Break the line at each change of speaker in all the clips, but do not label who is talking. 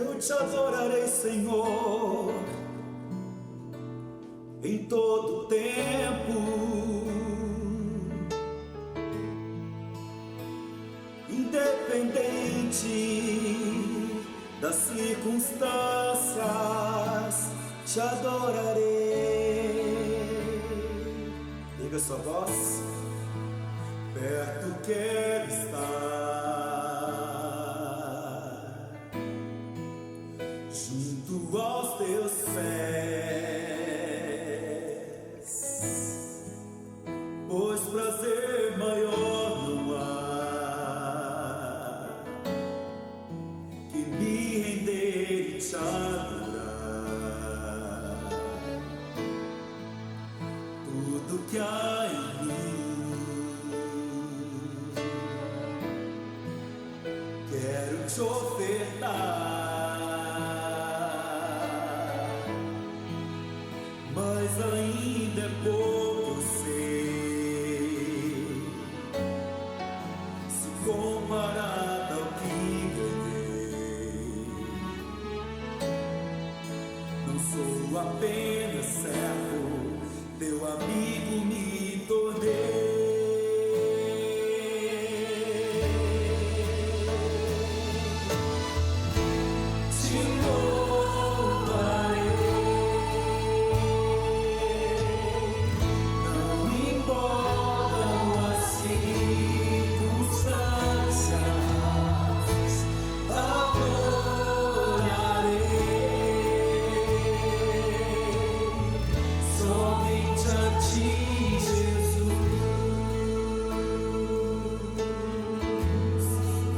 Eu te adorarei, Senhor, em todo tempo, independente das circunstâncias, te adorarei. Liga sua voz. Perto quero estar, junto aos teus pés, pois prazer maior não há que me render e te adorar. Tudo que há em mim quero te ofertar, mas ainda é pouco, eu sei, se comparado ao que ganhei. Não sou apenas servo, teu amigo me tornei.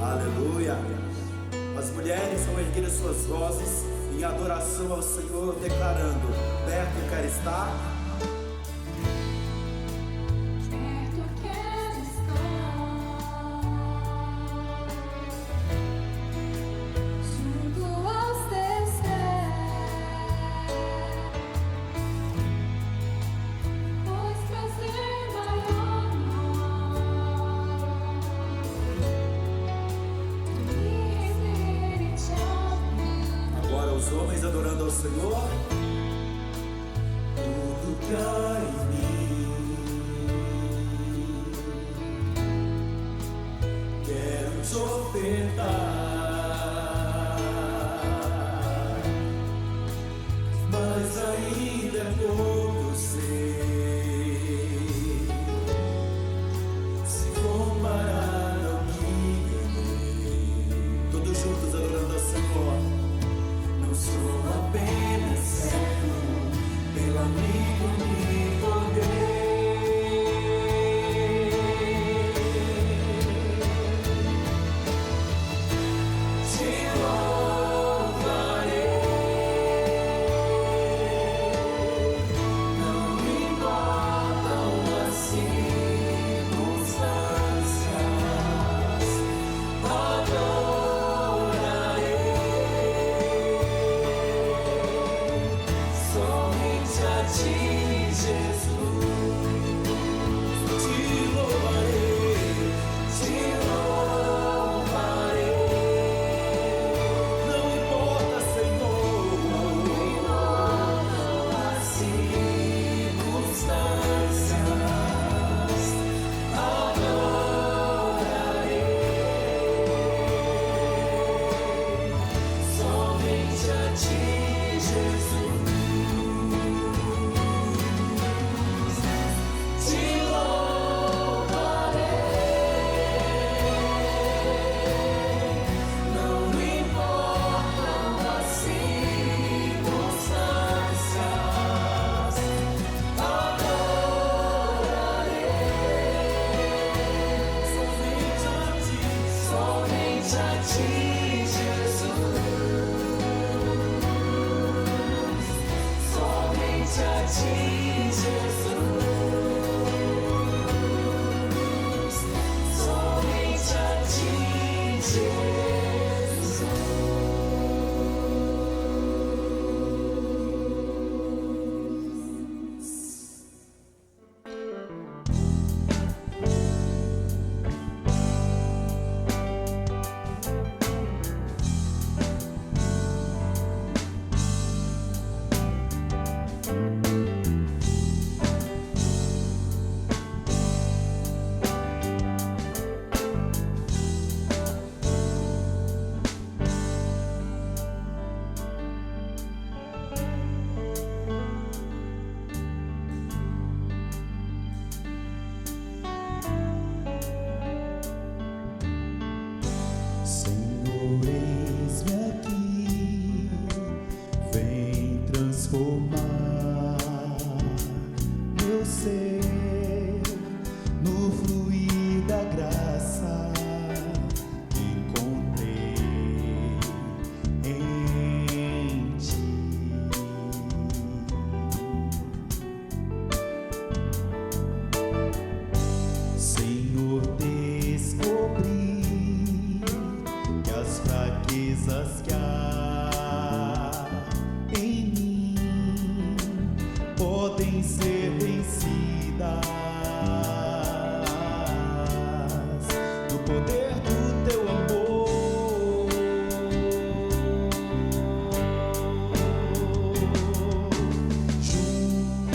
Aleluia! As mulheres vão erguer as suas vozes em adoração ao Senhor, declarando: perto eu quero estar. Os homens adorando ao Senhor. Tudo que há em mim quero te ofertar, mas ainda é pouco, eu sei, se comparado ao que ganhei. Todos juntos adorando ao Senhor. Não sou apenas servo, meu amigo me tornei. Te louvarei, não importam as circunstâncias, transformar meu ser no fluir da graça que encontrei em ti. Senhor, descobri que as fraquezas que há em mim podem ser vencidas no poder do teu amor. Junto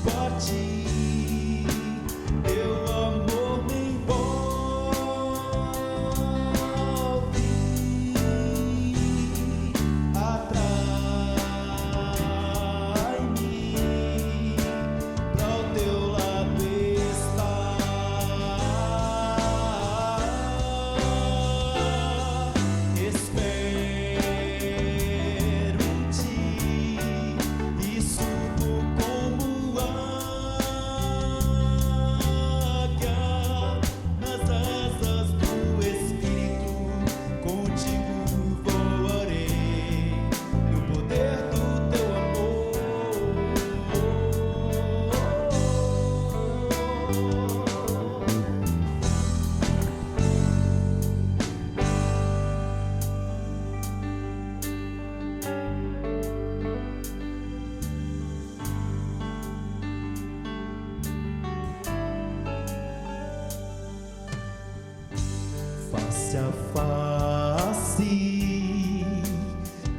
a ti, teu amor me envolve, atrai-me pra o teu lado estar. Espero em ti e subo como águia nas asas do Espírito. Contigo voarei no poder do teu amor. Face a face,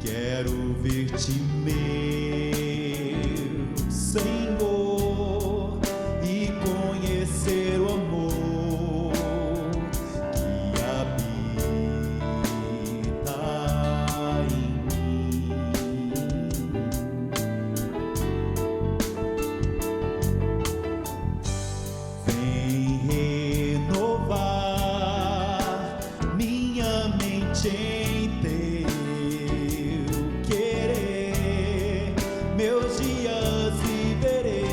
quero ver-te, meu Senhor, e conhecer o amor que habita em mim. Vem renovar minha mente em teu querer, meus dias viverei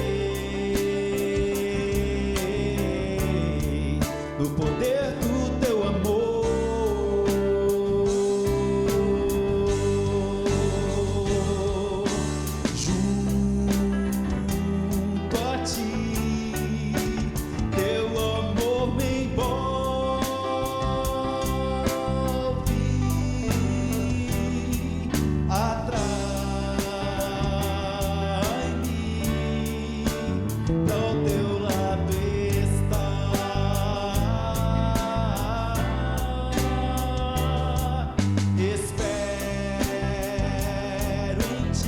no poder do teu amor. Junto a ti, teu amor me envolve, atrai-me pra o teu lado estar. Espero em ti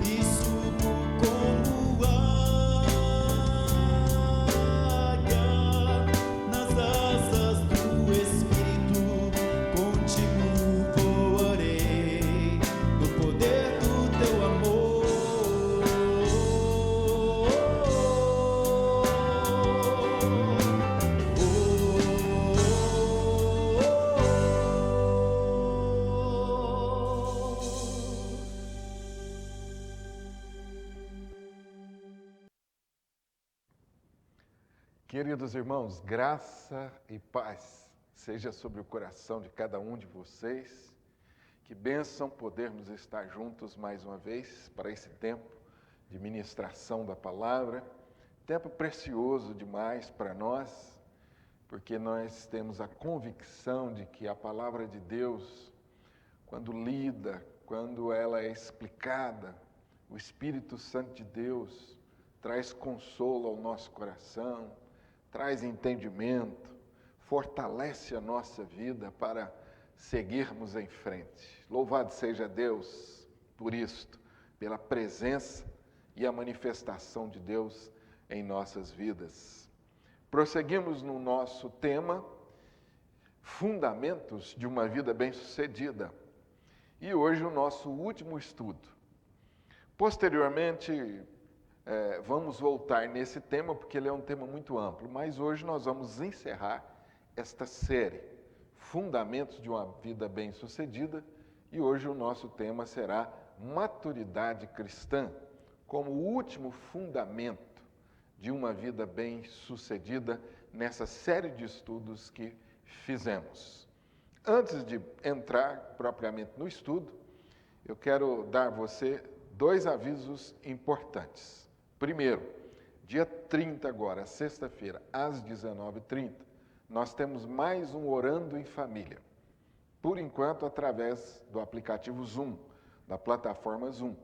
e subo como águia nas asas do Espírito. Contigo voarei no poder do teu amor.
Queridos irmãos, graça e paz seja sobre o coração de cada um de vocês. Que bênção podermos estar juntos mais uma vez para esse tempo de ministração da palavra. Tempo precioso demais para nós, porque nós temos a convicção de que a palavra de Deus, quando lida, quando ela é explicada, o Espírito Santo de Deus traz consolo ao nosso coração, traz entendimento, fortalece a nossa vida para seguirmos em frente. Louvado seja Deus por isto, pela presença e a manifestação de Deus em nossas vidas. Prosseguimos no nosso tema, Fundamentos de uma Vida Bem-Sucedida. E hoje o nosso último estudo. Posteriormente, vamos voltar nesse tema, porque ele é um tema muito amplo, mas hoje nós vamos encerrar esta série, Fundamentos de uma Vida Bem-Sucedida, e hoje o nosso tema será maturidade cristã como o último fundamento de uma vida bem-sucedida nessa série de estudos que fizemos. Antes de entrar propriamente no estudo, eu quero dar a você 2 avisos importantes. Primeiro, dia 30 agora, sexta-feira, às 19h30, nós temos mais um Orando em Família. Por enquanto, através do aplicativo Zoom, da plataforma Zoom.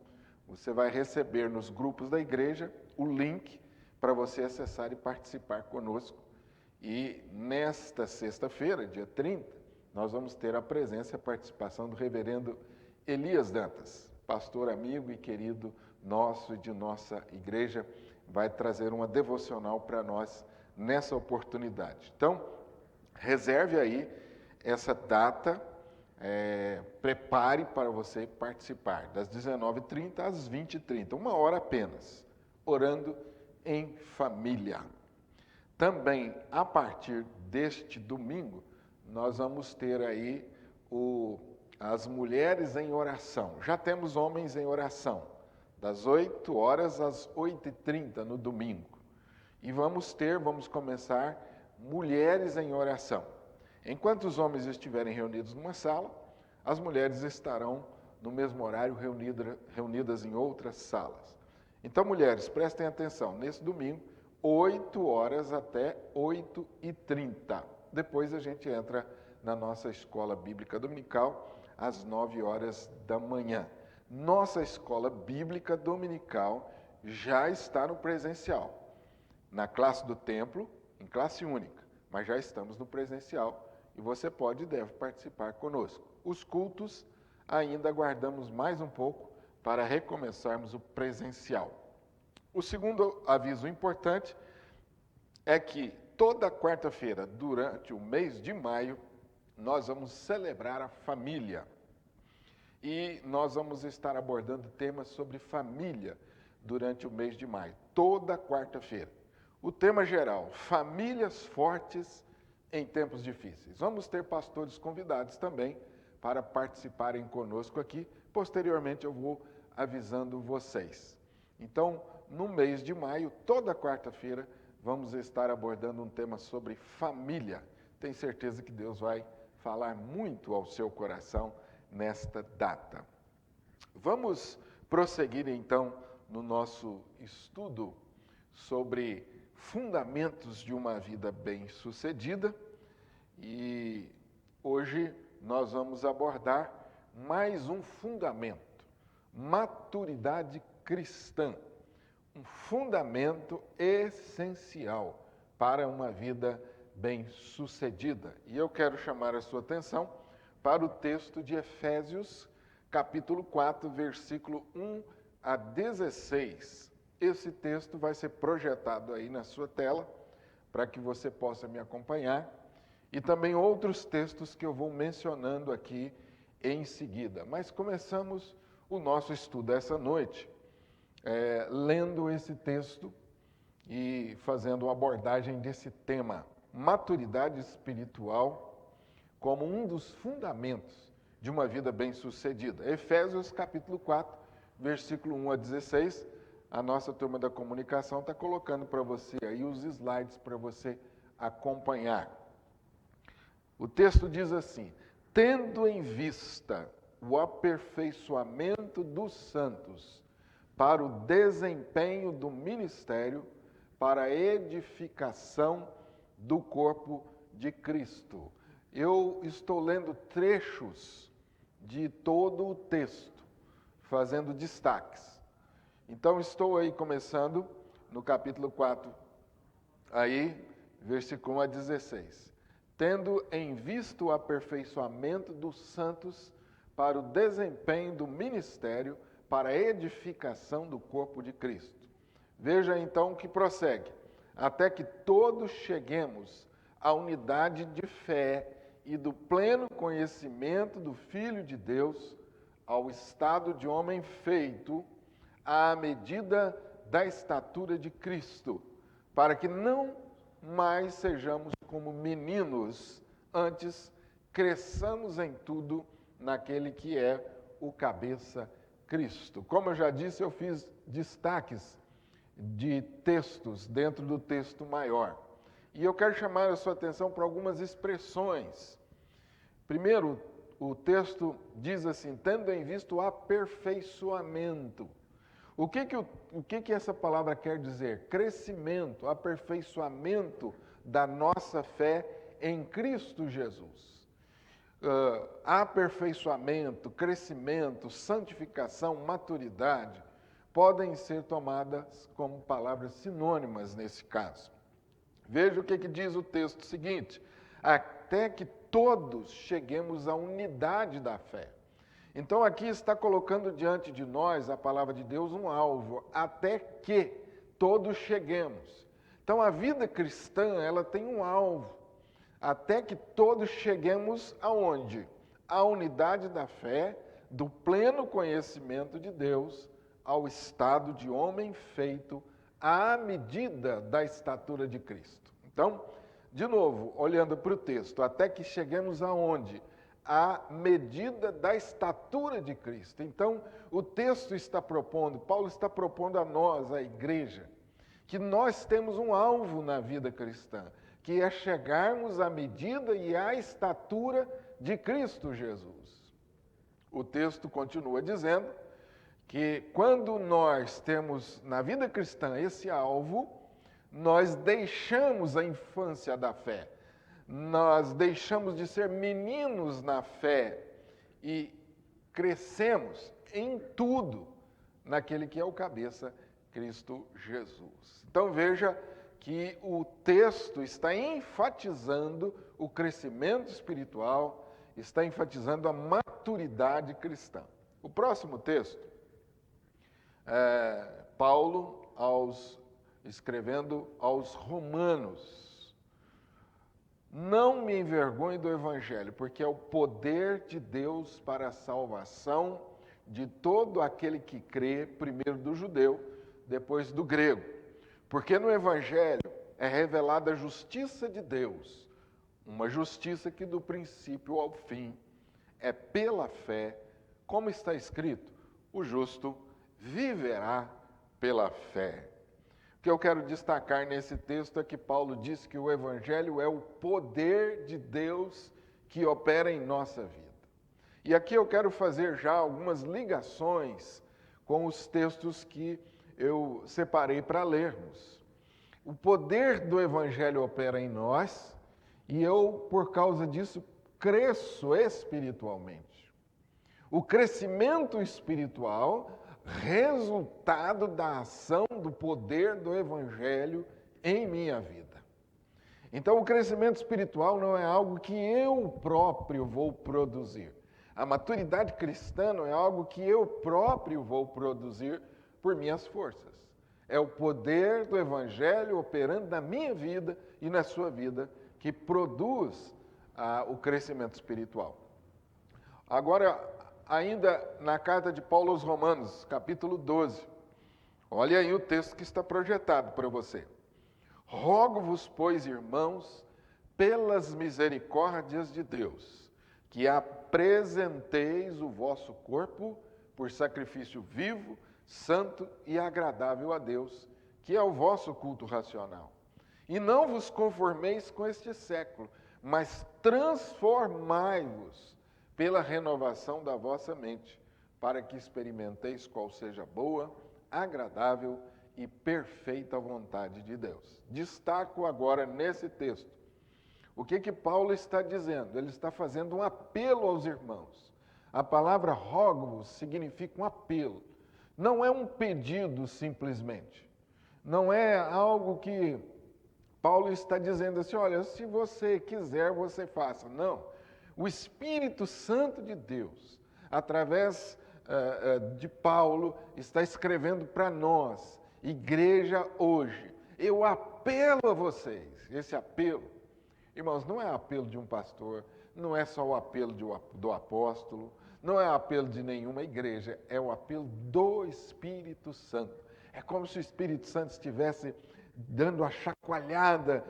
Você vai receber nos grupos da igreja o link para você acessar e participar conosco. E nesta sexta-feira, dia 30, nós vamos ter a presença e a participação do reverendo Elias Dantas, pastor amigo e querido nosso e de nossa igreja, vai trazer uma devocional para nós nessa oportunidade. Então, reserve aí essa data, prepare para você participar, das 19h30 às 20h30, 1 hora apenas, orando em família. Também, a partir deste domingo, nós vamos ter aí as mulheres em oração. Já temos homens em oração, das 8 horas às 8h30 no domingo. E vamos começar mulheres em oração. Enquanto os homens estiverem reunidos numa sala, as mulheres estarão no mesmo horário reunidas em outras salas. Então, mulheres, prestem atenção, nesse domingo, 8 horas até 8h30. Depois a gente entra na nossa escola bíblica dominical, às 9 horas da manhã. Nossa escola bíblica dominical já está no presencial, na classe do templo, em classe única, mas já estamos no presencial e você pode e deve participar conosco. Os cultos ainda aguardamos mais um pouco para recomeçarmos o presencial. O segundo aviso importante é que toda quarta-feira, durante o mês de maio, nós vamos celebrar a família. E nós vamos estar abordando temas sobre família durante o mês de maio, toda quarta-feira. O tema geral, famílias fortes em tempos difíceis. Vamos ter pastores convidados também para participarem conosco aqui. Posteriormente eu vou avisando vocês. Então, no mês de maio, toda quarta-feira, vamos estar abordando um tema sobre família. Tenho certeza que Deus vai falar muito ao seu coração nesta data. Vamos prosseguir então no nosso estudo sobre fundamentos de uma vida bem-sucedida e hoje nós vamos abordar mais um fundamento, maturidade cristã, um fundamento essencial para uma vida bem-sucedida. E eu quero chamar a sua atenção para o texto de Efésios, capítulo 4, versículo 1 a 16. Esse texto vai ser projetado aí na sua tela, para que você possa me acompanhar, e também outros textos que eu vou mencionando aqui em seguida. Mas começamos o nosso estudo essa noite, lendo esse texto e fazendo uma abordagem desse tema, maturidade espiritual, como um dos fundamentos de uma vida bem-sucedida. Efésios capítulo 4, versículo 1 a 16, a nossa turma da comunicação está colocando para você aí os slides para você acompanhar. O texto diz assim: tendo em vista o aperfeiçoamento dos santos para o desempenho do ministério, para a edificação do corpo de Cristo. Eu estou lendo trechos de todo o texto, fazendo destaques. Então, estou aí começando no capítulo 4, aí, versículo 1 a 16. Tendo em vista o aperfeiçoamento dos santos para o desempenho do ministério, para a edificação do corpo de Cristo. Veja então que prossegue. Até que todos cheguemos à unidade de fé e do pleno conhecimento do Filho de Deus, ao estado de homem feito, à medida da estatura de Cristo, para que não mais sejamos como meninos, antes cresçamos em tudo naquele que é o cabeça, Cristo. Como eu já disse, eu fiz destaques de textos dentro do texto maior. E eu quero chamar a sua atenção para algumas expressões. Primeiro, o texto diz assim, tendo em vista o aperfeiçoamento. O que essa palavra quer dizer? Crescimento, aperfeiçoamento da nossa fé em Cristo Jesus. Aperfeiçoamento, crescimento, santificação, maturidade, podem ser tomadas como palavras sinônimas nesse caso. Veja o que diz o texto seguinte, até que todos cheguemos à unidade da fé. Então aqui está colocando diante de nós, a palavra de Deus, um alvo, até que todos cheguemos. Então a vida cristã, ela tem um alvo, até que todos cheguemos aonde? À unidade da fé, do pleno conhecimento de Deus, ao estado de homem feito à medida da estatura de Cristo. Então, de novo, olhando para o texto, até que cheguemos aonde? À medida da estatura de Cristo. Então, o texto está propondo, Paulo está propondo a nós, a igreja, que nós temos um alvo na vida cristã, que é chegarmos à medida e à estatura de Cristo Jesus. O texto continua dizendo que quando nós temos na vida cristã esse alvo, nós deixamos a infância da fé, nós deixamos de ser meninos na fé e crescemos em tudo naquele que é o cabeça, Cristo Jesus. Então veja que o texto está enfatizando o crescimento espiritual, está enfatizando a maturidade cristã. O próximo texto, Paulo escrevendo aos Romanos. Não me envergonhe do Evangelho, porque é o poder de Deus para a salvação de todo aquele que crê, primeiro do judeu, depois do grego. Porque no Evangelho é revelada a justiça de Deus, uma justiça que do princípio ao fim é pela fé, como está escrito, o justo viverá pela fé. O que eu quero destacar nesse texto é que Paulo diz que o Evangelho é o poder de Deus que opera em nossa vida. E aqui eu quero fazer já algumas ligações com os textos que eu separei para lermos. O poder do Evangelho opera em nós e eu, por causa disso, cresço espiritualmente. O crescimento espiritual, resultado da ação do poder do Evangelho em minha vida. Então, o crescimento espiritual não é algo que eu próprio vou produzir. A maturidade cristã não é algo que eu próprio vou produzir por minhas forças. É o poder do Evangelho operando na minha vida e na sua vida que produz o crescimento espiritual. Agora, ainda na carta de Paulo aos Romanos, capítulo 12. Olha aí o texto que está projetado para você. Rogo-vos, pois, irmãos, pelas misericórdias de Deus, que apresenteis o vosso corpo por sacrifício vivo, santo e agradável a Deus, que é o vosso culto racional. E não vos conformeis com este século, mas transformai-vos pela renovação da vossa mente, para que experimenteis qual seja boa, agradável e perfeita vontade de Deus. Destaco agora nesse texto. O que Paulo está dizendo? Ele está fazendo um apelo aos irmãos. A palavra rogo significa um apelo. Não é um pedido simplesmente. Não é algo que Paulo está dizendo assim, olha, se você quiser, você faça. Não. O Espírito Santo de Deus, através de Paulo, está escrevendo para nós, igreja hoje. Eu apelo a vocês. Esse apelo, irmãos, não é apelo de um pastor, não é só o apelo do apóstolo, não é apelo de nenhuma igreja, é o apelo do Espírito Santo. É como se o Espírito Santo estivesse dando a chacoalhada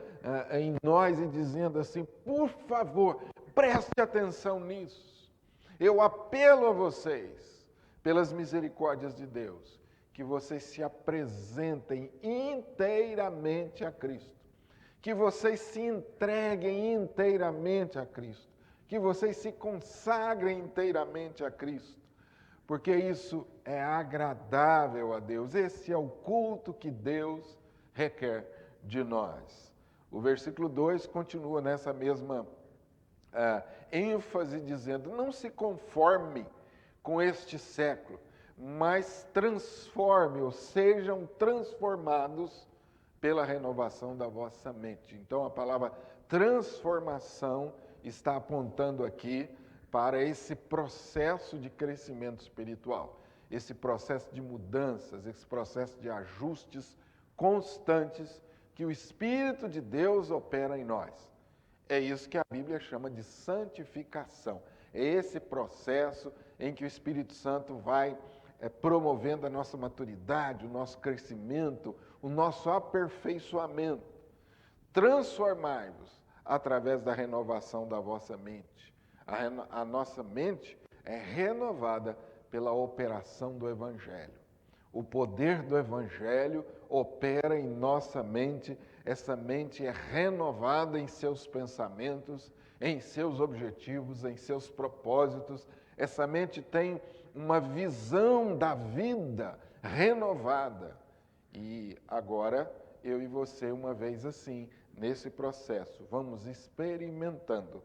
em nós e dizendo assim, por favor, preste atenção nisso. Eu apelo a vocês, pelas misericórdias de Deus, que vocês se apresentem inteiramente a Cristo, que vocês se entreguem inteiramente a Cristo, que vocês se consagrem inteiramente a Cristo, porque isso é agradável a Deus. Esse é o culto que Deus requer de nós. O versículo 2 continua nessa mesma ênfase, dizendo: não se conforme com este século, mas transforme, ou sejam transformados pela renovação da vossa mente. Então a palavra transformação está apontando aqui para esse processo de crescimento espiritual, esse processo de mudanças, esse processo de ajustes constantes que o Espírito de Deus opera em nós. É isso que a Bíblia chama de santificação. É esse processo em que o Espírito Santo vai promovendo a nossa maturidade, o nosso crescimento, o nosso aperfeiçoamento. Transformai-vos através da renovação da vossa mente. A nossa mente é renovada pela operação do Evangelho. O poder do Evangelho opera em nossa mente, essa mente é renovada em seus pensamentos, em seus objetivos, em seus propósitos. Essa mente tem uma visão da vida renovada. E agora, eu e você, uma vez assim, nesse processo, vamos experimentando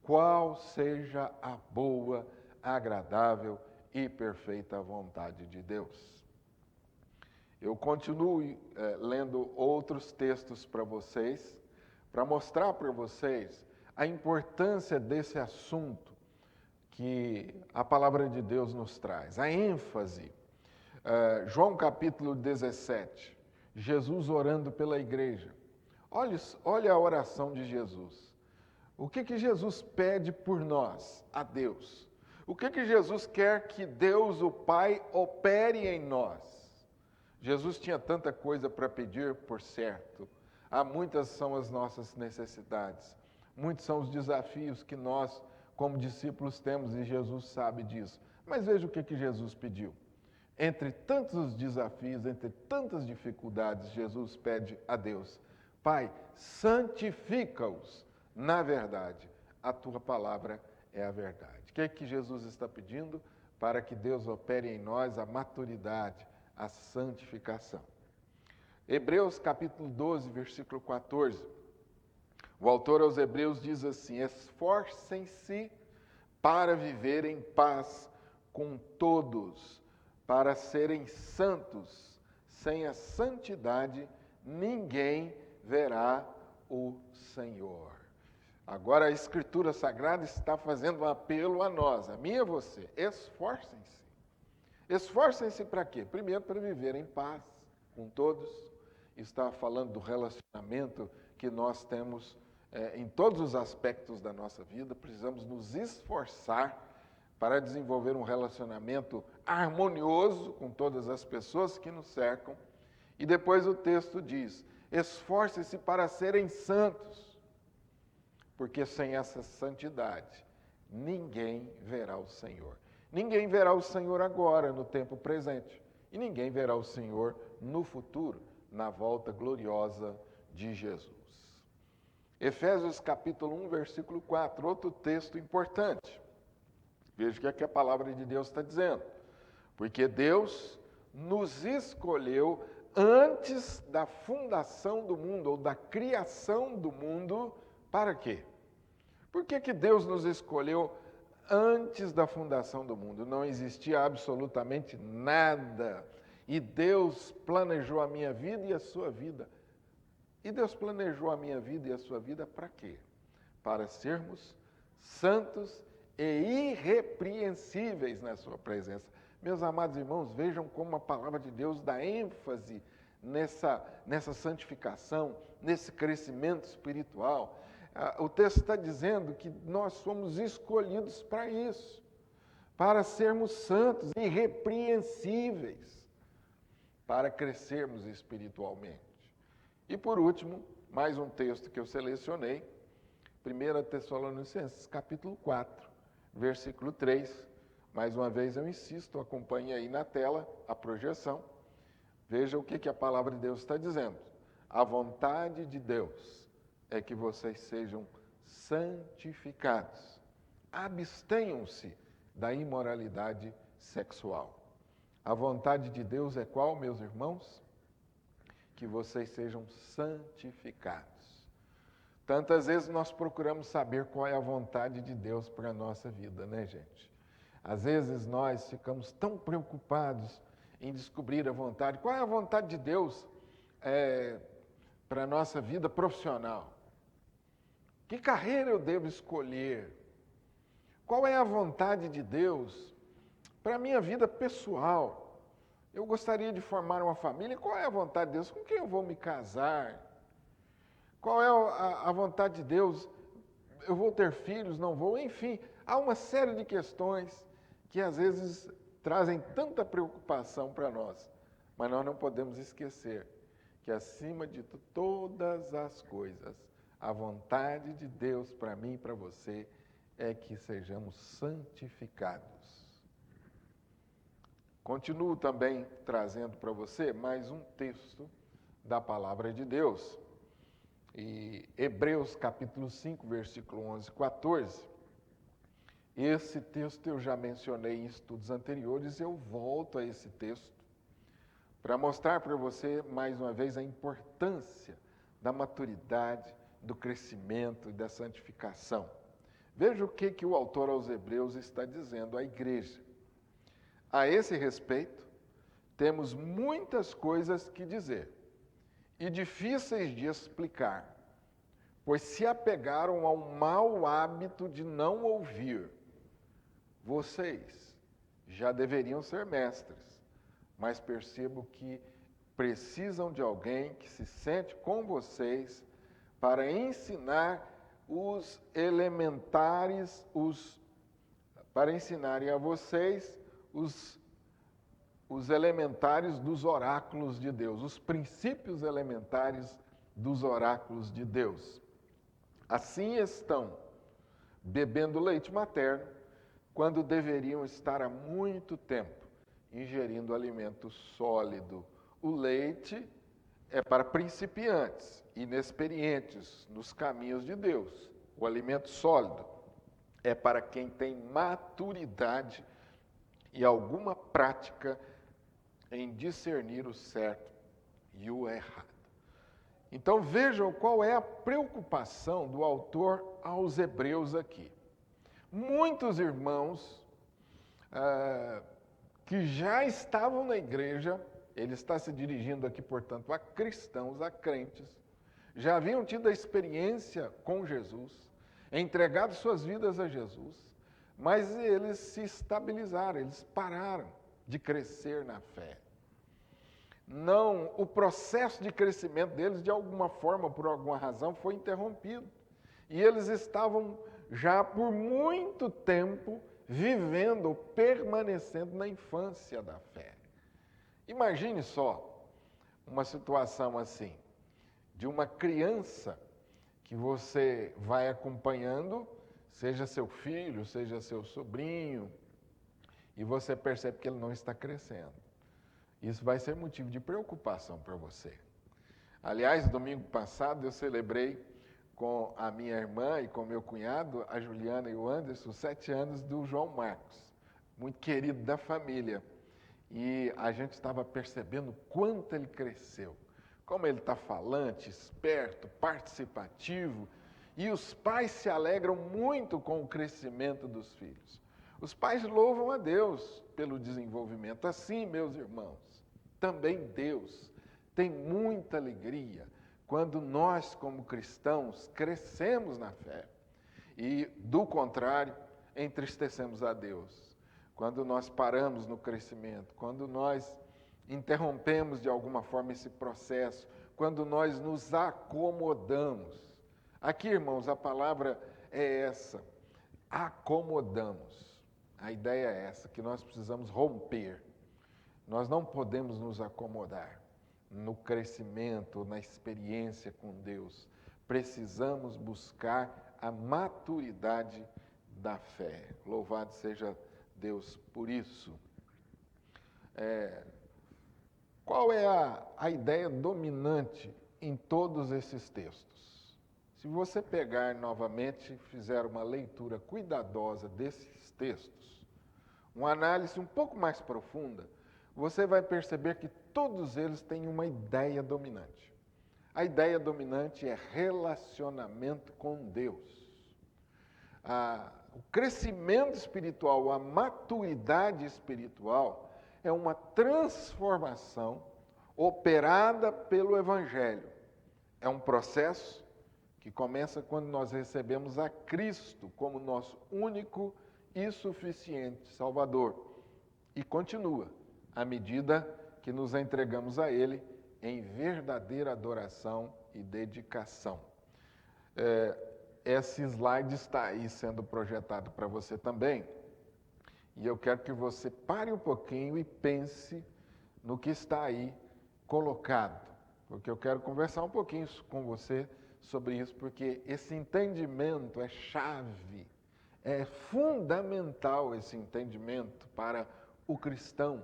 qual seja a boa, agradável e perfeita vontade de Deus. Eu continuo lendo outros textos para vocês, para mostrar para vocês a importância desse assunto que a palavra de Deus nos traz, a ênfase. João capítulo 17, Jesus orando pela igreja. Olha a oração de Jesus. O que Jesus pede por nós, a Deus? O que Jesus quer que Deus, o Pai, opere em nós? Jesus tinha tanta coisa para pedir, por certo. Muitas são as nossas necessidades. Muitos são os desafios que nós, como discípulos, temos, e Jesus sabe disso. Mas veja o que Jesus pediu. Entre tantos desafios, entre tantas dificuldades, Jesus pede a Deus: Pai, santifica-os na verdade. A tua palavra é a verdade. O que Jesus está pedindo? Para que Deus opere em nós a maturidade, a santificação. Hebreus capítulo 12, versículo 14. O autor aos Hebreus diz assim: esforcem-se para viver em paz com todos, para serem santos. Sem a santidade, ninguém verá o Senhor. Agora a Escritura Sagrada está fazendo um apelo a nós, a mim e a você. Esforcem-se. Esforcem-se para quê? Primeiro, para viver em paz com todos. Está falando do relacionamento que nós temos em todos os aspectos da nossa vida. Precisamos nos esforçar para desenvolver um relacionamento harmonioso com todas as pessoas que nos cercam. E depois o texto diz: esforce-se para serem santos, porque sem essa santidade ninguém verá o Senhor. Ninguém verá o Senhor agora, no tempo presente, e ninguém verá o Senhor no futuro, na volta gloriosa de Jesus. Efésios capítulo 1, versículo 4, outro texto importante. Veja o que a palavra de Deus está dizendo. Porque Deus nos escolheu antes da fundação do mundo, ou da criação do mundo, para quê? Por que Deus nos escolheu antes da fundação do mundo? Não existia absolutamente nada. E Deus planejou a minha vida e a sua vida. E Deus planejou a minha vida e a sua vida para quê? Para sermos santos e irrepreensíveis na sua presença. Meus amados irmãos, vejam como a palavra de Deus dá ênfase nessa santificação, nesse crescimento espiritual. O texto está dizendo que nós somos escolhidos para isso, para sermos santos, irrepreensíveis, para crescermos espiritualmente. E por último, mais um texto que eu selecionei, 1 Tessalonicenses capítulo 4, versículo 3, Mais uma vez eu insisto, acompanhe aí na tela a projeção. Veja o que a palavra de Deus está dizendo. A vontade de Deus é que vocês sejam santificados. Abstenham-se da imoralidade sexual. A vontade de Deus é qual, meus irmãos? Que vocês sejam santificados. Tantas vezes nós procuramos saber qual é a vontade de Deus para a nossa vida, né, gente? Às vezes nós ficamos tão preocupados em descobrir a vontade. Qual é a vontade de Deus para a nossa vida profissional? Que carreira eu devo escolher? Qual é a vontade de Deus para a minha vida pessoal? Eu gostaria de formar uma família. Qual é a vontade de Deus? Com quem eu vou me casar? Qual é a vontade de Deus? Eu vou ter filhos? Não vou? Enfim, há uma série de questões que às vezes trazem tanta preocupação para nós. Mas nós não podemos esquecer que acima de todas as coisas, a vontade de Deus para mim e para você é que sejamos santificados. Continuo também trazendo para você mais um texto da palavra de Deus. E Hebreus capítulo 5, versículo 11 e 14. Esse texto eu já mencionei em estudos anteriores, eu volto a esse texto para mostrar para você mais uma vez a importância da maturidade, do crescimento e da santificação. Veja o que o autor aos Hebreus está dizendo à igreja. A esse respeito, temos muitas coisas que dizer e difíceis de explicar, pois se apegaram ao mau hábito de não ouvir. Vocês já deveriam ser mestres, mas percebo que precisam de alguém que se sente com vocês para ensinar os elementares, para ensinarem a vocês os elementares dos oráculos de Deus, os princípios elementares dos oráculos de Deus. Assim estão bebendo leite materno, quando deveriam estar há muito tempo ingerindo alimento sólido. O leite é para principiantes, inexperientes nos caminhos de Deus. O alimento sólido é para quem tem maturidade e alguma prática em discernir o certo e o errado. Então vejam qual é a preocupação do autor aos Hebreus aqui. Muitos irmãos que já estavam na igreja, ele está se dirigindo aqui, portanto, a cristãos, a crentes, já haviam tido a experiência com Jesus, entregado suas vidas a Jesus, mas eles se estabilizaram, eles pararam de crescer na fé. Não, o processo de crescimento deles, de alguma forma, por alguma razão, foi interrompido. E eles estavam já por muito tempo vivendo, permanecendo na infância da fé. Imagine só uma situação assim, de uma criança que você vai acompanhando, seja seu filho, seja seu sobrinho, e você percebe que ele não está crescendo. Isso vai ser motivo de preocupação para você. Aliás, domingo passado eu celebrei com a minha irmã e com meu cunhado, a Juliana e o Anderson, 7 anos do João Marcos, muito querido da família. E a gente estava percebendo quanto ele cresceu, como ele está falante, esperto, participativo, e os pais se alegram muito com o crescimento dos filhos. Os pais louvam a Deus pelo desenvolvimento. Assim, meus irmãos, também Deus tem muita alegria quando nós, como cristãos, crescemos na fé. E, do contrário, entristecemos a Deus. Quando nós paramos no crescimento, quando nós interrompemos de alguma forma esse processo, quando nós nos acomodamos. Aqui, irmãos, a palavra é essa, acomodamos. A ideia é essa, que nós precisamos romper. Nós não podemos nos acomodar no crescimento, na experiência com Deus. Precisamos buscar a maturidade da fé. Louvado seja Deus por isso. Qual é a ideia dominante em todos esses textos? Se você pegar novamente, fizer uma leitura cuidadosa desses textos, uma análise um pouco mais profunda, você vai perceber que todos eles têm uma ideia dominante. A ideia dominante é relacionamento com Deus. O crescimento espiritual, a maturidade espiritual é uma transformação operada pelo Evangelho. É um processo que começa quando nós recebemos a Cristo como nosso único e suficiente Salvador. E continua à medida que nos entregamos a Ele em verdadeira adoração e dedicação. Esse slide está aí sendo projetado para você também. E eu quero que você pare um pouquinho e pense no que está aí colocado. Porque eu quero conversar um pouquinho com você sobre isso, porque esse entendimento é chave, é fundamental esse entendimento para o cristão.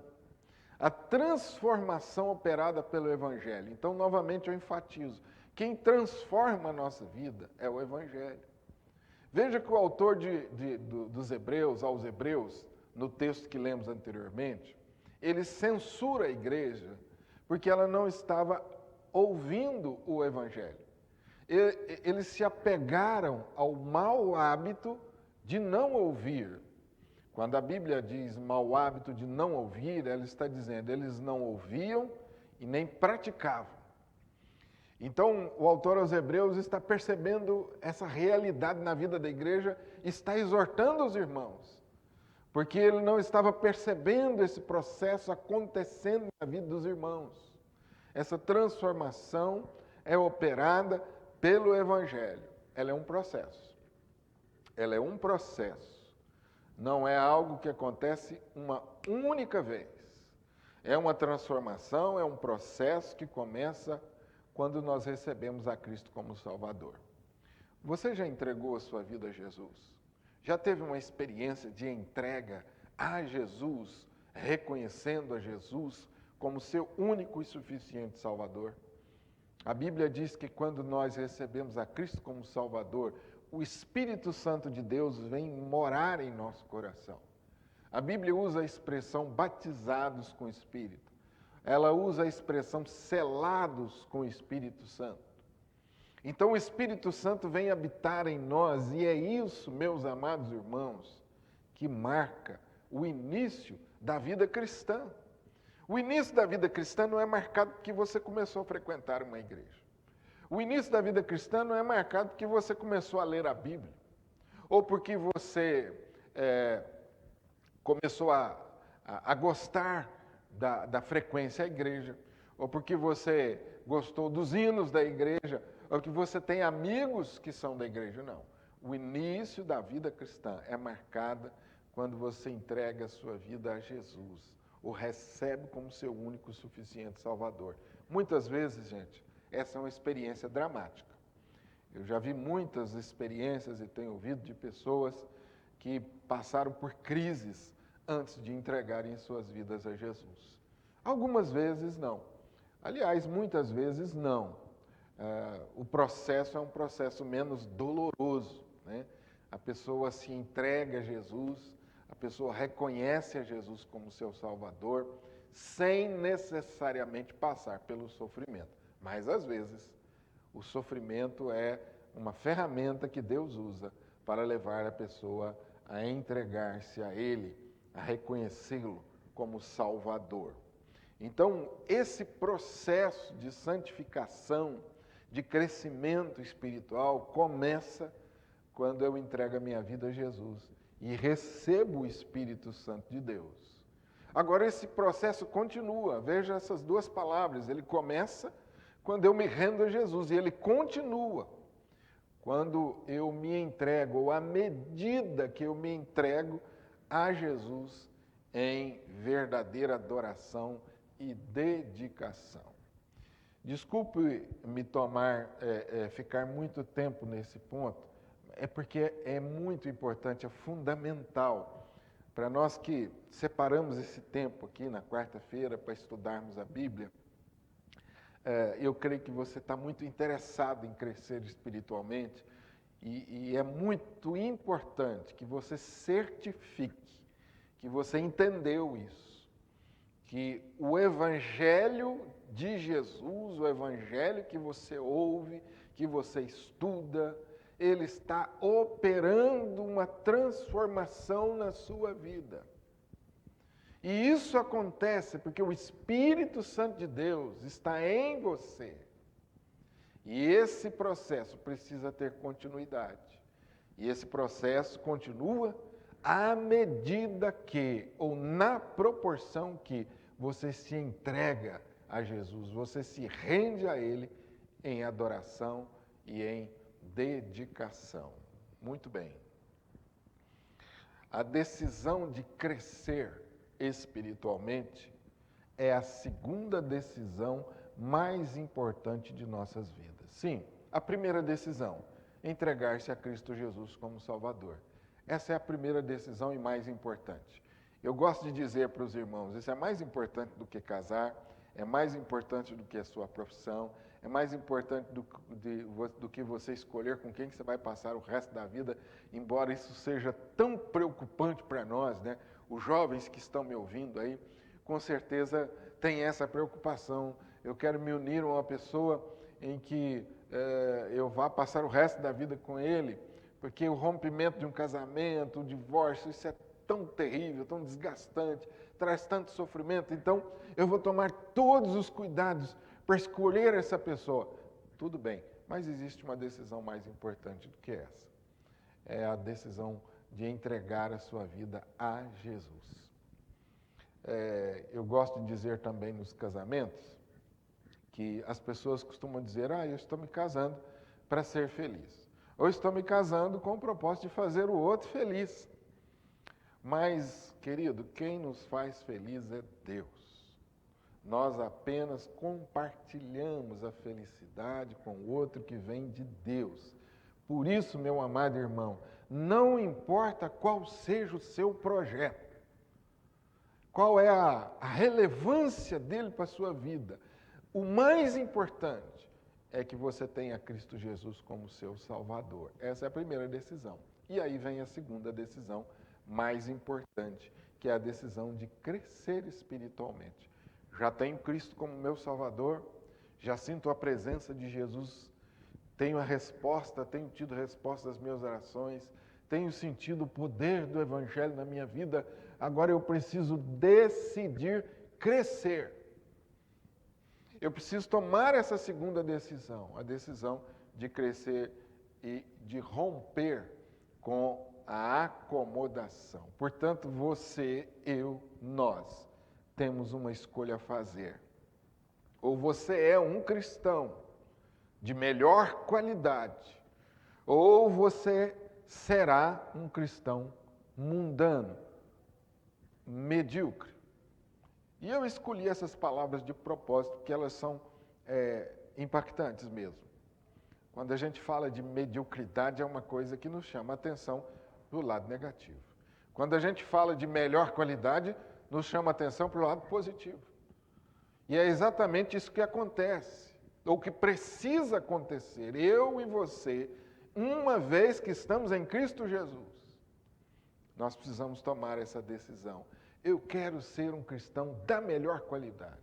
A transformação operada pelo Evangelho. Então, novamente, eu enfatizo. Quem transforma a nossa vida é o Evangelho. Veja que o autor dos Hebreus, aos Hebreus, no texto que lemos anteriormente, ele censura a igreja porque ela não estava ouvindo o Evangelho. Eles se apegaram ao mau hábito de não ouvir. Quando a Bíblia diz mau hábito de não ouvir, ela está dizendo, eles não ouviam e nem praticavam. Então, o autor aos Hebreus está percebendo essa realidade na vida da igreja, está exortando os irmãos, porque ele não estava percebendo esse processo acontecendo na vida dos irmãos. Essa transformação é operada pelo Evangelho. Ela é um processo. Ela é um processo. Não é algo que acontece uma única vez. É uma transformação, é um processo que começa quando nós recebemos a Cristo como Salvador. Você já entregou a sua vida a Jesus? Já teve uma experiência de entrega a Jesus, reconhecendo a Jesus como seu único e suficiente Salvador? A Bíblia diz que quando nós recebemos a Cristo como Salvador, o Espírito Santo de Deus vem morar em nosso coração. A Bíblia usa a expressão batizados com o Espírito. Ela usa a expressão selados com o Espírito Santo. Então o Espírito Santo vem habitar em nós e é isso, meus amados irmãos, que marca o início da vida cristã. O início da vida cristã não é marcado porque você começou a frequentar uma igreja. O início da vida cristã não é marcado porque você começou a ler a Bíblia, ou porque você começou a gostar da frequência à igreja, ou porque você gostou dos hinos da igreja, ou que você tem amigos que são da igreja. Não. O início da vida cristã é marcada quando você entrega a sua vida a Jesus, o recebe como seu único e suficiente Salvador. Muitas vezes, gente, essa é uma experiência dramática. Eu já vi muitas experiências e tenho ouvido de pessoas que passaram por crises antes de entregarem suas vidas a Jesus. Algumas vezes não. Aliás, muitas vezes não. O processo é um processo menos doloroso, né? A pessoa se entrega a Jesus, a pessoa reconhece a Jesus como seu Salvador, sem necessariamente passar pelo sofrimento. Mas, às vezes, o sofrimento é uma ferramenta que Deus usa para levar a pessoa a entregar-se a Ele, a reconhecê-lo como Salvador. Então, esse processo de santificação, de crescimento espiritual, começa quando eu entrego a minha vida a Jesus e recebo o Espírito Santo de Deus. Agora, esse processo continua. Veja essas duas palavras. Ele começa quando eu me rendo a Jesus, e ele continua quando eu me entrego, ou à medida que eu me entrego a Jesus em verdadeira adoração e dedicação. Desculpe me ficar muito tempo nesse ponto, é porque é muito importante, é fundamental para nós que separamos esse tempo aqui na quarta-feira para estudarmos a Bíblia, eu creio que você está muito interessado em crescer espiritualmente e é muito importante que você certifique que você entendeu isso, que o Evangelho de Jesus, o Evangelho que você ouve, que você estuda, ele está operando uma transformação na sua vida. E isso acontece porque o Espírito Santo de Deus está em você. E esse processo precisa ter continuidade. E esse processo continua à medida que, ou na proporção que, você se entrega a Jesus, você se rende a Ele em adoração e em dedicação. Muito bem. A decisão de crescer espiritualmente é a segunda decisão mais importante de nossas vidas. Sim, a primeira decisão, entregar-se a Cristo Jesus como Salvador. Essa é a primeira decisão e mais importante. Eu gosto de dizer para os irmãos, isso é mais importante do que casar, é mais importante do que a sua profissão, é mais importante do que você escolher com quem você vai passar o resto da vida, embora isso seja tão preocupante para nós, né? Os jovens que estão me ouvindo aí, com certeza têm essa preocupação. Eu quero me unir a uma pessoa em que eu vá passar o resto da vida com ele, porque o rompimento de um casamento, o divórcio, isso é tão terrível, tão desgastante, traz tanto sofrimento. Então, eu vou tomar todos os cuidados para escolher essa pessoa. Tudo bem, mas existe uma decisão mais importante do que essa. É a decisão de entregar a sua vida a Jesus. Eu gosto de dizer também nos casamentos que as pessoas costumam dizer, eu estou me casando para ser feliz. Ou estou me casando com o propósito de fazer o outro feliz. Mas, querido, quem nos faz feliz é Deus. Nós apenas compartilhamos a felicidade com o outro que vem de Deus. Por isso, meu amado irmão, não importa qual seja o seu projeto, qual é a relevância dele para a sua vida, o mais importante é que você tenha Cristo Jesus como seu Salvador. Essa é a primeira decisão. E aí vem a segunda decisão, mais importante, que é a decisão de crescer espiritualmente. Já tenho Cristo como meu Salvador, já sinto a presença de Jesus, tenho tido resposta às minhas orações, tenho sentido o poder do Evangelho na minha vida, agora eu preciso decidir crescer. Eu preciso tomar essa segunda decisão, a decisão de crescer e de romper com a acomodação. Portanto, você, eu, nós, temos uma escolha a fazer. Ou você é um cristão de melhor qualidade, ou você será um cristão mundano, medíocre. E eu escolhi essas palavras de propósito, porque elas são impactantes mesmo. Quando a gente fala de mediocridade, é uma coisa que nos chama a atenção do lado negativo. Quando a gente fala de melhor qualidade, nos chama a atenção para o lado positivo. E é exatamente isso que acontece, ou que precisa acontecer, eu e você, uma vez que estamos em Cristo Jesus. Nós precisamos tomar essa decisão. Eu quero ser um cristão da melhor qualidade.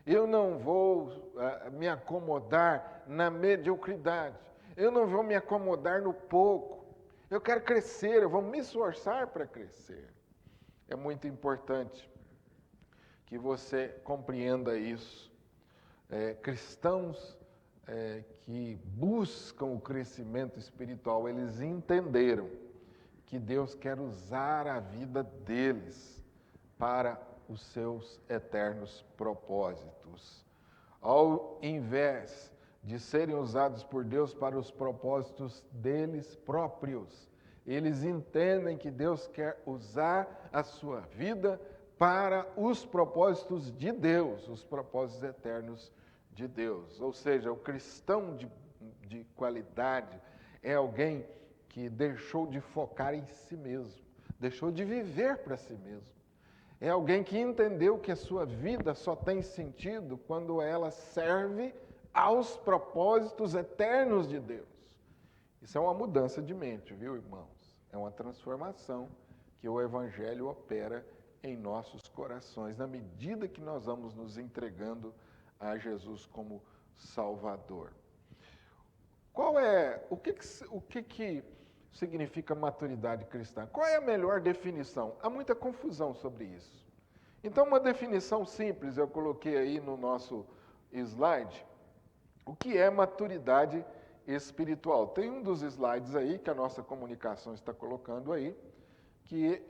Eu não vou me acomodar na mediocridade. Eu não vou me acomodar no pouco. Eu quero crescer, eu vou me esforçar para crescer. É muito importante que você compreenda isso. Cristãos que buscam o crescimento espiritual, eles entenderam que Deus quer usar a vida deles para os seus eternos propósitos. Ao invés de serem usados por Deus para os propósitos deles próprios, eles entendem que Deus quer usar a sua vida para os propósitos de Deus, os propósitos eternos de Deus. Ou seja, o cristão de qualidade é alguém que deixou de focar em si mesmo, deixou de viver para si mesmo. É alguém que entendeu que a sua vida só tem sentido quando ela serve aos propósitos eternos de Deus. Isso é uma mudança de mente, viu, irmãos? É uma transformação que o Evangelho opera em nossos corações, na medida que nós vamos nos entregando a Jesus como Salvador. O que significa maturidade cristã? Qual é a melhor definição? Há muita confusão sobre isso. Então, uma definição simples, eu coloquei aí no nosso slide, o que é maturidade espiritual. Tem um dos slides aí, que a nossa comunicação está colocando aí, que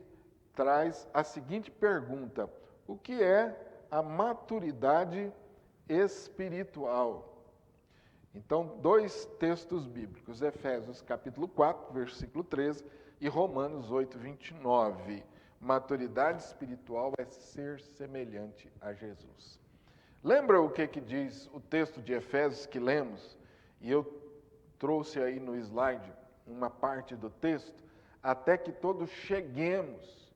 traz a seguinte pergunta: o que é a maturidade espiritual? Então, dois textos bíblicos, Efésios capítulo 4, versículo 13 e Romanos 8, 29. Maturidade espiritual é ser semelhante a Jesus. Lembra o que diz o texto de Efésios que lemos? E eu trouxe aí no slide uma parte do texto, até que todos cheguemos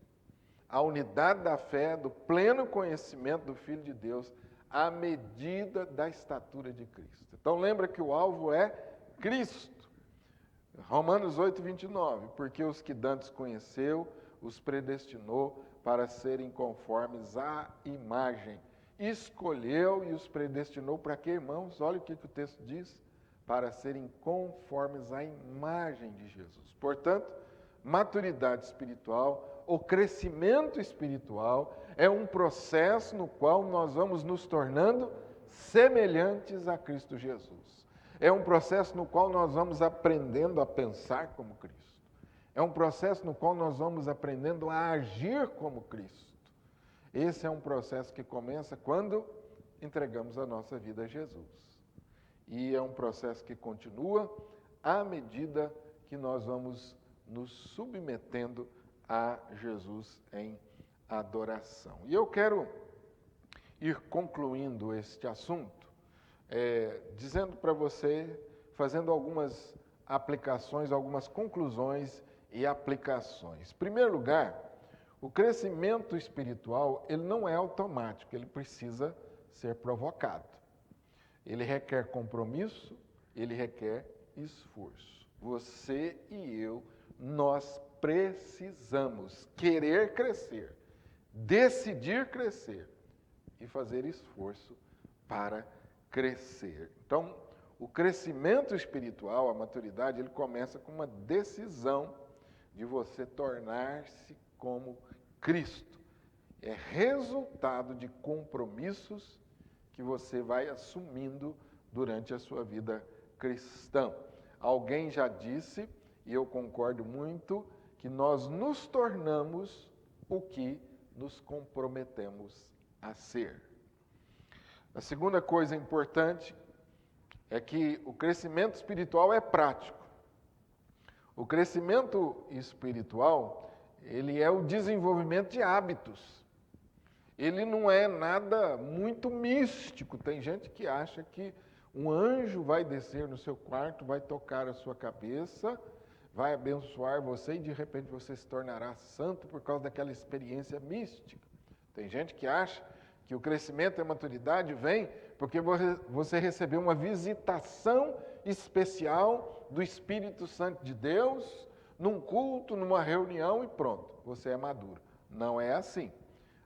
à unidade da fé, do pleno conhecimento do Filho de Deus, à medida da estatura de Cristo. Então lembra que o alvo é Cristo. Romanos 8, 29. Porque os que dantes conheceu, os predestinou para serem conformes à imagem. Escolheu e os predestinou para quê, irmãos? Olha o que o texto diz. Para serem conformes à imagem de Jesus. Portanto, maturidade espiritual, o crescimento espiritual, é um processo no qual nós vamos nos tornando semelhantes a Cristo Jesus. É um processo no qual nós vamos aprendendo a pensar como Cristo. É um processo no qual nós vamos aprendendo a agir como Cristo. Esse é um processo que começa quando entregamos a nossa vida a Jesus. E é um processo que continua à medida que nós vamos nos submetendo a Jesus em adoração. E eu quero ir concluindo este assunto, dizendo para você, fazendo algumas aplicações, algumas conclusões e aplicações. Em primeiro lugar, o crescimento espiritual, ele não é automático, ele precisa ser provocado. Ele requer compromisso, ele requer esforço. Você e eu, nós precisamos querer crescer, decidir crescer e fazer esforço para crescer. Então, o crescimento espiritual, a maturidade, ele começa com uma decisão de você tornar-se como Cristo. É resultado de compromissos que você vai assumindo durante a sua vida cristã. Alguém já disse, e eu concordo muito, que nós nos tornamos o que nos comprometemos a ser. A segunda coisa importante é que o crescimento espiritual é prático. O crescimento espiritual, ele é o desenvolvimento de hábitos. Ele não é nada muito místico. Tem gente que acha que um anjo vai descer no seu quarto, vai tocar a sua cabeça, vai abençoar você e de repente você se tornará santo por causa daquela experiência mística. Tem gente que acha que o crescimento e a maturidade vem porque você recebeu uma visitação especial do Espírito Santo de Deus, num culto, numa reunião e pronto, você é maduro. Não é assim.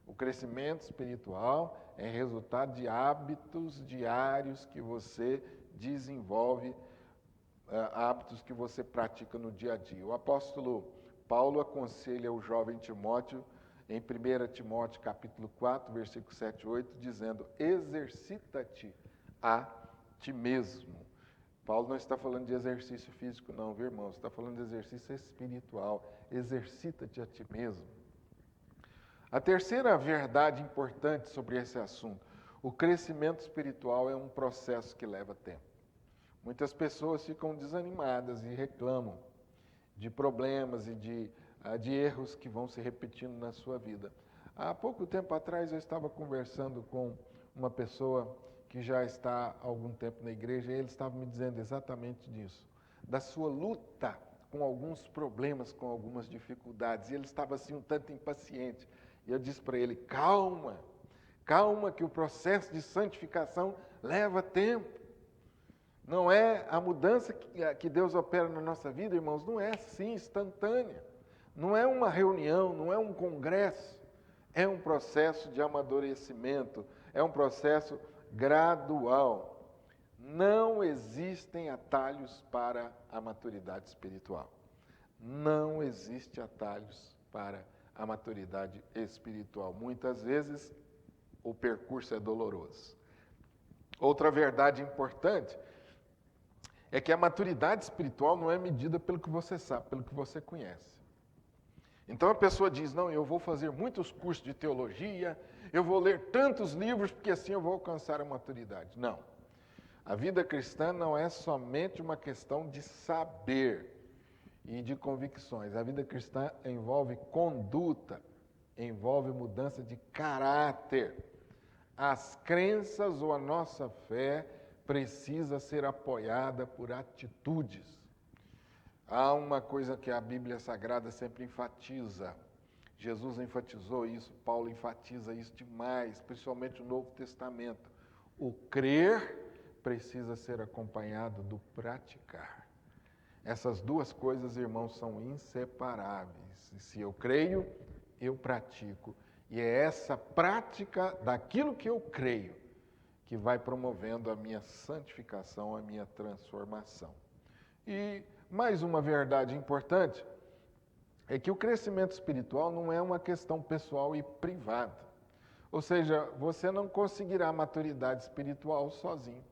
O crescimento espiritual é resultado de hábitos diários que você desenvolve, hábitos que você pratica no dia a dia. O apóstolo Paulo aconselha o jovem Timóteo em 1 Timóteo capítulo 4, versículo 7 e 8, dizendo: exercita-te a ti mesmo. Paulo não está falando de exercício físico não, viu, irmão? Está falando de exercício espiritual. Exercita-te a ti mesmo. A terceira verdade importante sobre esse assunto: o crescimento espiritual é um processo que leva tempo. Muitas pessoas ficam desanimadas e reclamam de problemas e de erros que vão se repetindo na sua vida. Há pouco tempo atrás eu estava conversando com uma pessoa que já está há algum tempo na igreja e ele estava me dizendo exatamente disso, da sua luta com alguns problemas, com algumas dificuldades, e ele estava assim um tanto impaciente. E eu disse para ele: calma, calma, que o processo de santificação leva tempo. Não é a mudança que Deus opera na nossa vida, irmãos, não é assim instantânea. Não é uma reunião, não é um congresso. É um processo de amadurecimento, é um processo gradual. Não existem atalhos para a maturidade espiritual. Não existe atalhos para a maturidade espiritual. Muitas vezes o percurso é doloroso. Outra verdade importante é que a maturidade espiritual não é medida pelo que você sabe, pelo que você conhece. Então a pessoa diz: não, eu vou fazer muitos cursos de teologia, eu vou ler tantos livros, porque assim eu vou alcançar a maturidade. Não. A vida cristã não é somente uma questão de saber e de convicções. A vida cristã envolve conduta, envolve mudança de caráter. As crenças ou a nossa fé precisa ser apoiada por atitudes. Há uma coisa que a Bíblia Sagrada sempre enfatiza. Jesus enfatizou isso, Paulo enfatiza isso demais, principalmente no Novo Testamento. O crer precisa ser acompanhado do praticar. Essas duas coisas, irmãos, são inseparáveis. E se eu creio, eu pratico. E é essa prática daquilo que eu creio que vai promovendo a minha santificação, a minha transformação. E mais uma verdade importante é que o crescimento espiritual não é uma questão pessoal e privada. Ou seja, você não conseguirá maturidade espiritual sozinho.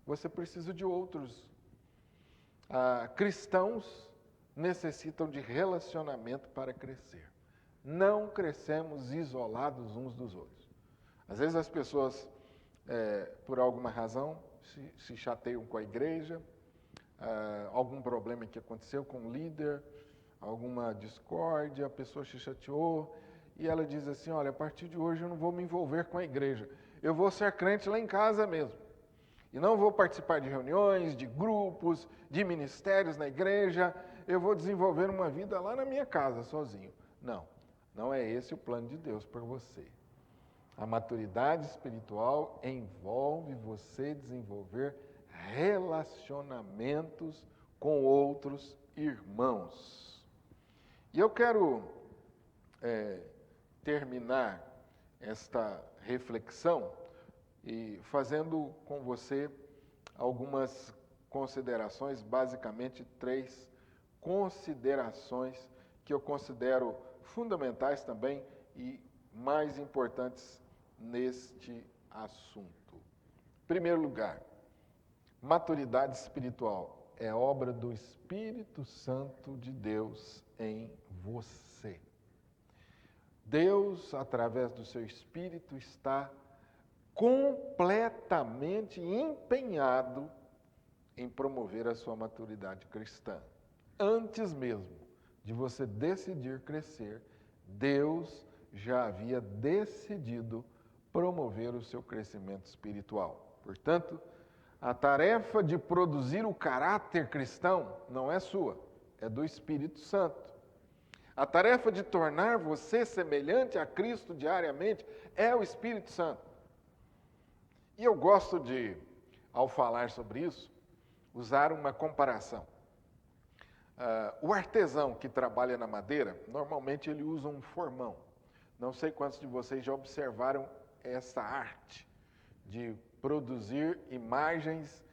Você precisa de outros. Cristãos necessitam de relacionamento para crescer. Não crescemos isolados uns dos outros. Às vezes as pessoas, por alguma razão, se chateiam com a igreja, algum problema que aconteceu com o líder, alguma discórdia, a pessoa se chateou e ela diz assim: olha, a partir de hoje eu não vou me envolver com a igreja, eu vou ser crente lá em casa mesmo. E não vou participar de reuniões, de grupos, de ministérios na igreja, eu vou desenvolver uma vida lá na minha casa, sozinho. Não, não é esse o plano de Deus para você. A maturidade espiritual envolve você desenvolver relacionamentos com outros irmãos. E eu quero terminar esta reflexão e fazendo com você algumas considerações, basicamente 3 considerações que eu considero fundamentais também e mais importantes neste assunto. Em primeiro lugar, maturidade espiritual é obra do Espírito Santo de Deus em você. Deus, através do seu Espírito, está completamente empenhado em promover a sua maturidade cristã. Antes mesmo de você decidir crescer, Deus já havia decidido promover o seu crescimento espiritual. Portanto, a tarefa de produzir o caráter cristão não é sua, é do Espírito Santo. A tarefa de tornar você semelhante a Cristo diariamente é o Espírito Santo. E eu gosto de, ao falar sobre isso, usar uma comparação. O artesão que trabalha na madeira, normalmente ele usa um formão. Não sei quantos de vocês já observaram essa arte de produzir imagens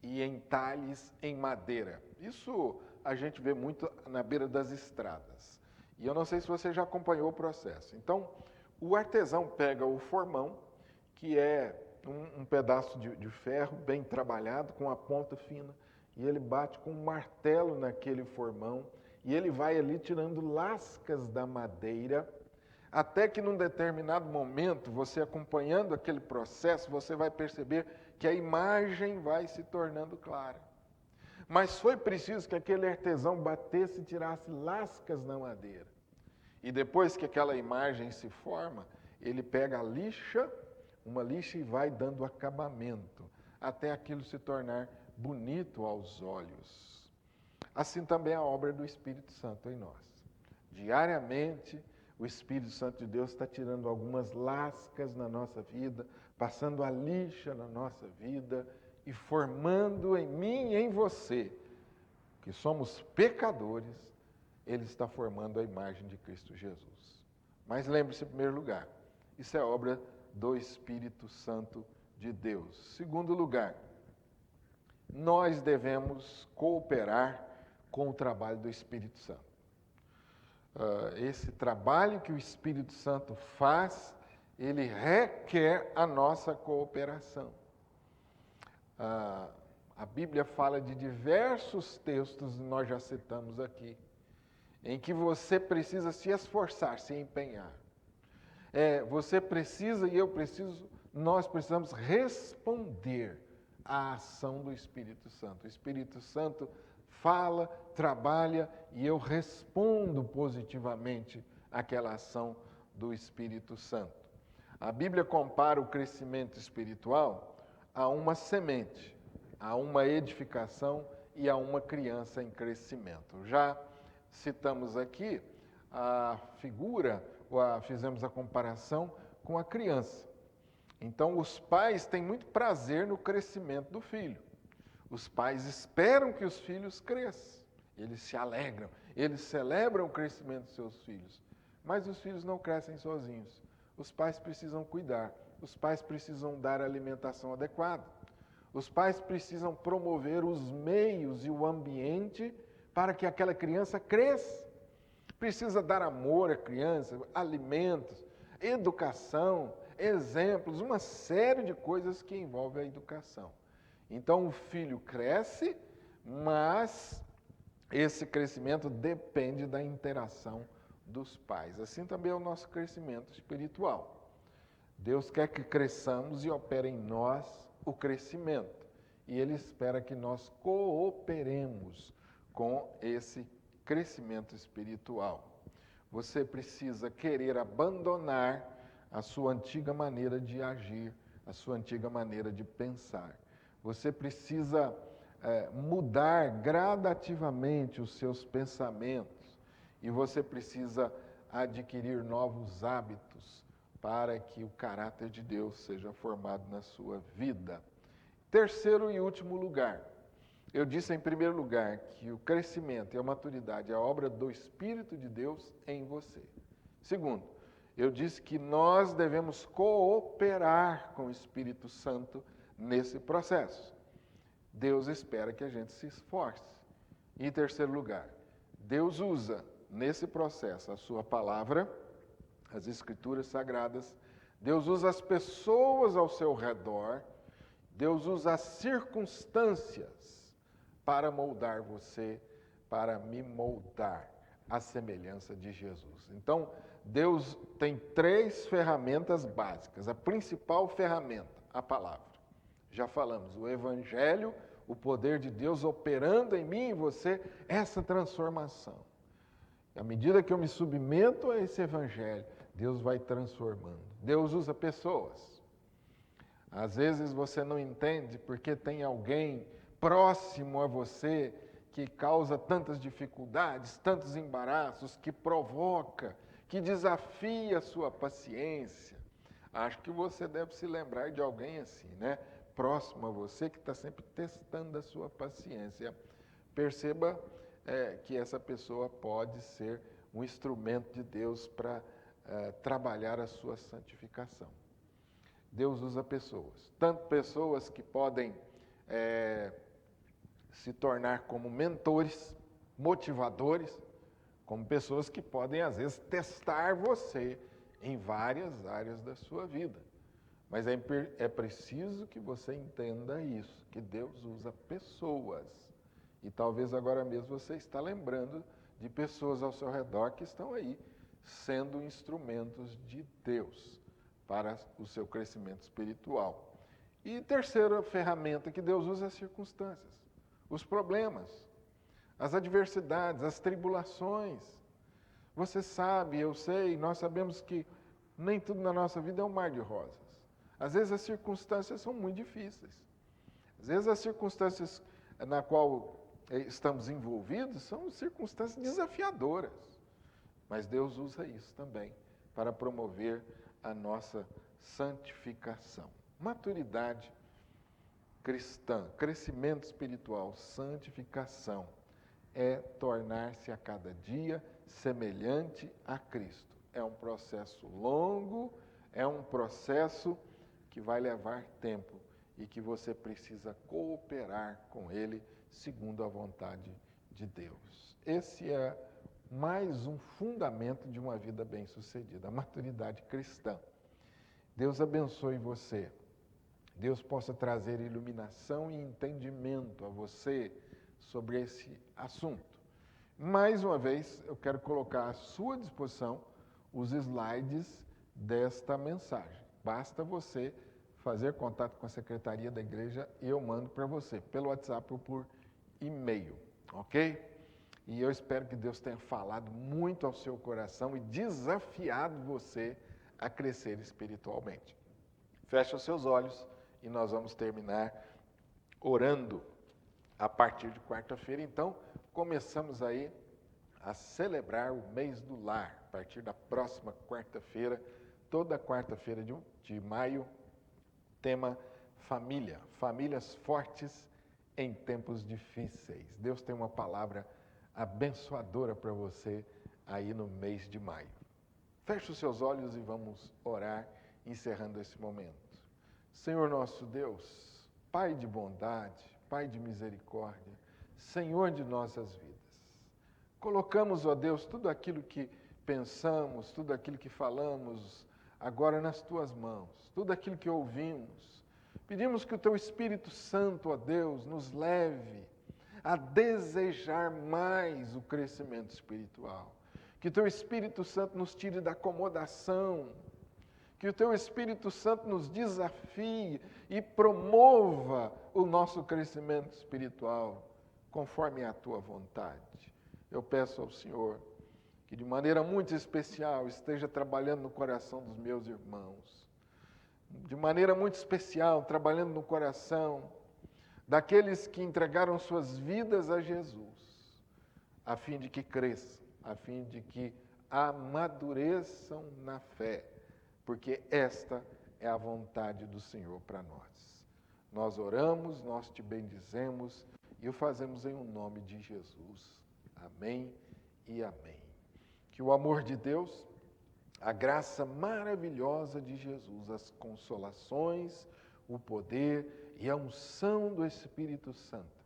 e entalhes em madeira. Isso a gente vê muito na beira das estradas. E eu não sei se você já acompanhou o processo. Então, o artesão pega o formão, que é um pedaço de ferro bem trabalhado, com a ponta fina, e ele bate com um martelo naquele formão, e ele vai ali tirando lascas da madeira, até que num determinado momento, você acompanhando aquele processo, você vai perceber que a imagem vai se tornando clara. Mas foi preciso que aquele artesão batesse e tirasse lascas na madeira. E depois que aquela imagem se forma, ele pega a lixa, uma lixa, e vai dando acabamento, até aquilo se tornar bonito aos olhos. assim também a obra do Espírito Santo em nós. Diariamente, o Espírito Santo de Deus está tirando algumas lascas na nossa vida, passando a lixa na nossa vida e formando em mim e em você, que somos pecadores, Ele está formando a imagem de Cristo Jesus. Mas lembre-se, em primeiro lugar, isso é obra do Espírito Santo de Deus. Segundo lugar, nós devemos cooperar com o trabalho do Espírito Santo. Esse trabalho que o Espírito Santo faz, ele requer a nossa cooperação. A Bíblia fala de diversos textos, nós já citamos aqui, em que você precisa se esforçar, se empenhar. Você precisa e eu preciso, nós precisamos responder à ação do Espírito Santo. O Espírito Santo fala, trabalha e eu respondo positivamente àquela ação do Espírito Santo. A Bíblia compara o crescimento espiritual a uma semente, a uma edificação e a uma criança em crescimento. Já citamos aqui a figura, fizemos a comparação com a criança. Então, os pais têm muito prazer no crescimento do filho. Os pais esperam que os filhos cresçam. Eles se alegram, eles celebram o crescimento dos seus filhos. Mas os filhos não crescem sozinhos. Os pais precisam cuidar, os pais precisam dar a alimentação adequada. Os pais precisam promover os meios e o ambiente para que aquela criança cresça. Precisa dar amor à criança, alimentos, educação, exemplos, uma série de coisas que envolvem a educação. Então o filho cresce, mas esse crescimento depende da interação dos pais. Assim também é o nosso crescimento espiritual. Deus quer que cresçamos e opere em nós o crescimento. E Ele espera que nós cooperemos com esse crescimento espiritual. Você precisa querer abandonar a sua antiga maneira de agir, a sua antiga maneira de pensar. Você precisa mudar gradativamente os seus pensamentos e você precisa adquirir novos hábitos para que o caráter de Deus seja formado na sua vida. Terceiro e último lugar, eu disse em primeiro lugar que o crescimento e a maturidade é a obra do Espírito de Deus em você. Segundo, eu disse que nós devemos cooperar com o Espírito Santo nesse processo. Deus espera que a gente se esforce. E em terceiro lugar, Deus usa nesse processo a sua palavra, as Escrituras Sagradas, Deus usa as pessoas ao seu redor, Deus usa as circunstâncias para moldar você, para me moldar à semelhança de Jesus. Então, Deus tem 3 ferramentas básicas. A principal ferramenta, a palavra. Já falamos, o Evangelho, o poder de Deus operando em mim e você, essa transformação. À medida que eu me submeto a esse Evangelho, Deus vai transformando. Deus usa pessoas. Às vezes você não entende porque tem alguém próximo a você que causa tantas dificuldades, tantos embaraços, que provoca, que desafia a sua paciência. Acho que você deve se lembrar de alguém assim, né? Próximo a você, que está sempre testando a sua paciência. Perceba que essa pessoa pode ser um instrumento de Deus para trabalhar a sua santificação. Deus usa pessoas, tanto pessoas que podem se tornar como mentores, motivadores, como pessoas que podem, às vezes, testar você em várias áreas da sua vida. Mas é preciso que você entenda isso, que Deus usa pessoas. E talvez agora mesmo você está lembrando de pessoas ao seu redor que estão aí, sendo instrumentos de Deus para o seu crescimento espiritual. E terceira ferramenta que Deus usa é as circunstâncias, os problemas, as adversidades, as tribulações. Você sabe, eu sei, nós sabemos que nem tudo na nossa vida é um mar de rosas. Às vezes as circunstâncias são muito difíceis. Às vezes as circunstâncias na qual estamos envolvidos são circunstâncias desafiadoras. Mas Deus usa isso também para promover a nossa santificação. Maturidade cristã, crescimento espiritual, santificação, é tornar-se a cada dia semelhante a Cristo. É um processo longo, é um processo que vai levar tempo e que você precisa cooperar com Ele segundo a vontade de Deus. Esse é mais um fundamento de uma vida bem-sucedida, a maturidade cristã. Deus abençoe você. Deus possa trazer iluminação e entendimento a você sobre esse assunto. Mais uma vez, eu quero colocar à sua disposição os slides desta mensagem. Basta você fazer contato com a secretaria da igreja e eu mando para você, pelo WhatsApp ou por e-mail, ok? E eu espero que Deus tenha falado muito ao seu coração e desafiado você a crescer espiritualmente. Feche os seus olhos e nós vamos terminar orando a partir de quarta-feira. Então, começamos aí a celebrar o mês do lar, a partir da próxima quarta-feira, toda quarta-feira de maio, tema família, famílias fortes em tempos difíceis. Deus tem uma palavra abençoadora para você aí no mês de maio. Feche os seus olhos e vamos orar, encerrando esse momento. Senhor nosso Deus, Pai de bondade, Pai de misericórdia, Senhor de nossas vidas, colocamos, ó Deus, tudo aquilo que pensamos, tudo aquilo que falamos, agora nas Tuas mãos, tudo aquilo que ouvimos. Pedimos que o Teu Espírito Santo, ó Deus, nos leve a desejar mais o crescimento espiritual. Que o Teu Espírito Santo nos tire da acomodação, que o Teu Espírito Santo nos desafie e promova o nosso crescimento espiritual, conforme a Tua vontade. Eu peço ao Senhor que de maneira muito especial esteja trabalhando no coração dos meus irmãos, de maneira muito especial trabalhando no coração daqueles que entregaram suas vidas a Jesus, a fim de que cresçam, a fim de que amadureçam na fé, porque esta é a vontade do Senhor para nós. Nós oramos, nós te bendizemos e o fazemos em nome de Jesus. Amém e amém. Que o amor de Deus, a graça maravilhosa de Jesus, as consolações, o poder e a unção do Espírito Santo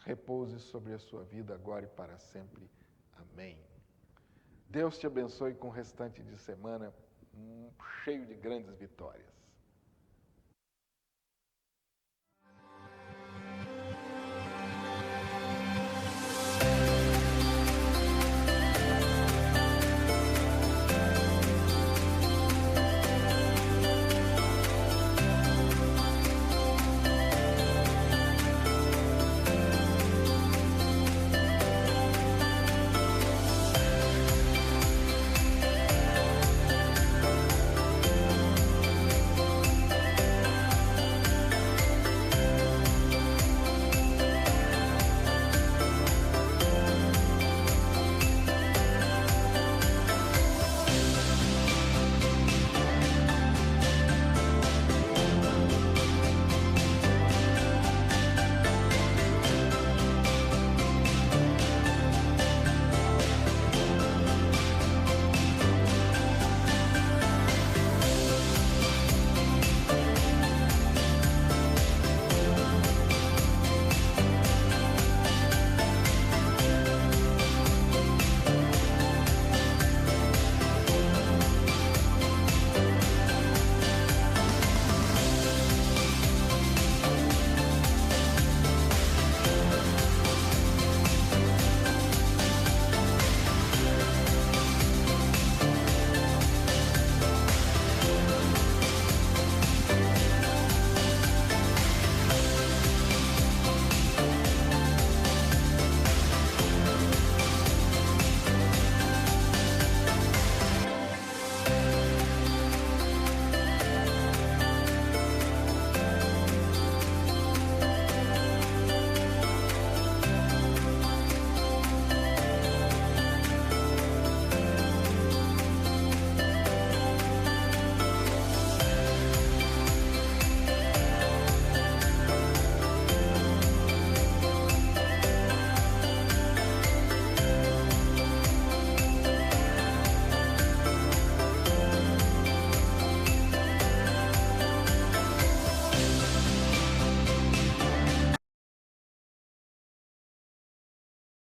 repouse sobre a sua vida agora e para sempre. Amém. Deus te abençoe com o restante de semana cheio de grandes vitórias.